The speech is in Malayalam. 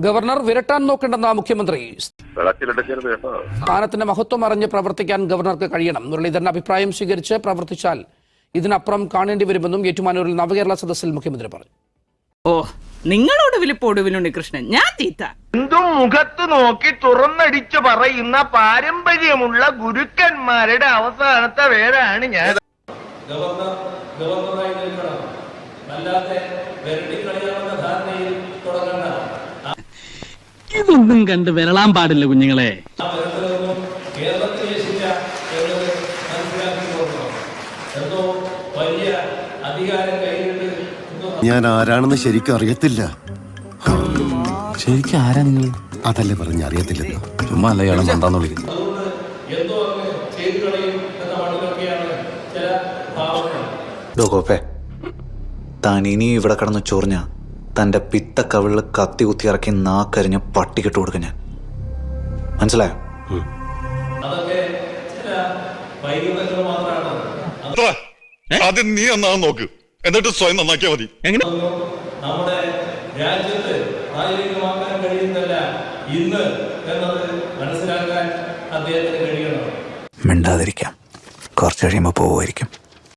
ഗവർണർ വിരട്ടാൻ നോക്കേണ്ടെന്ന മുഖ്യമന്ത്രി. സ്ഥാനത്തിന്റെ മഹത്വം അറിഞ്ഞ് പ്രവർത്തിക്കാൻ ഗവർണർക്ക് കഴിയണം. മുരളീധരന്റെ അഭിപ്രായം സ്വീകരിച്ച് പ്രവർത്തിച്ചാൽ ഇതിനപ്പുറം കാണേണ്ടി വരുമെന്നും ഏറ്റുമാനൂരിൽ നവകേരള സദസ്സിൽ മുഖ്യമന്ത്രി പറഞ്ഞു. ഓ, നിങ്ങളോട് വിളിപ്പോടുവിലുണ്ണി കൃഷ്ണൻ, ഞാൻ തീറ്റ എന്തും മുഖത്ത് നോക്കി തുറന്നടിച്ചു പറയുന്ന പാരമ്പര്യമുള്ള ഗുരുക്കന്മാരുടെ അവസാനത്തെ പേരാണ് ഞാൻ. ഗവർണറായി നിൽക്കണം, അല്ലാതെ വെരട്ടിക്കളിയാവുന്ന ധാരണയിൽ തുടങ്ങണ്ട. ഇതൊന്നും കണ്ട് വിരളാൻ പാടില്ല കുഞ്ഞുങ്ങളെ. ആ വിരട്ടലൊന്നും കേരളത്തിൽ യേശില്ല എന്നത് മനസ്സിലാക്കി കൊടുക്കണം. എന്തോ വലിയ അധികാരം കയ്യിലിട്ട് ഞാൻ ആരാണെന്ന് ശരിക്കും അറിയത്തില്ല. ശരിക്കും ആരാ നിങ്ങൾ? അതല്ലേ പറഞ്ഞ അറിയത്തില്ലെന്ന്. ചുമ്മാ അല്ല ഇയാളെ മണ്ടാന്ന് വിളിക്കുന്നത്. അതുകൊണ്ട് എന്തോ അങ്ങ് ചെയ്തു കളയും എന്ന മട്ടിലൊക്കെയാണ് ചില ഭാവങ്ങൾ. ഗോപേ, താൻ ഇനി ഇവിടെ കടന്ന് ചൊറിഞ്ഞ തന്റെ പിത്ത കവിളിൽ കത്തി കുത്തി ഇറക്കി നാക്കരിഞ്ഞ് പട്ടിക്കിട്ട് കൊടുക്കും ഞാൻ. മനസ്സിലായോ? അതൊക്കെ ചില വൈകുന്നേരങ്ങൾ മാത്രമാണ്. ആദ്യം നീ നന്നാകാൻ നോക്ക്, എന്നിട്ട് സ്വയം നന്നാക്കിയാൽ മതി. നമ്മുടെ രാജ്യത്ത് പ്രായോഗികമാക്കാൻ കഴിയുന്നതല്ല ഇന്ന് എന്നത് മനസ്സിലാക്കാൻ അദ്ദേഹത്തിന് കഴിയണം. മിണ്ടാതിരിക്കാം, കുറച്ച് കഴിയുമ്പോൾ പോവുമായിരിക്കും.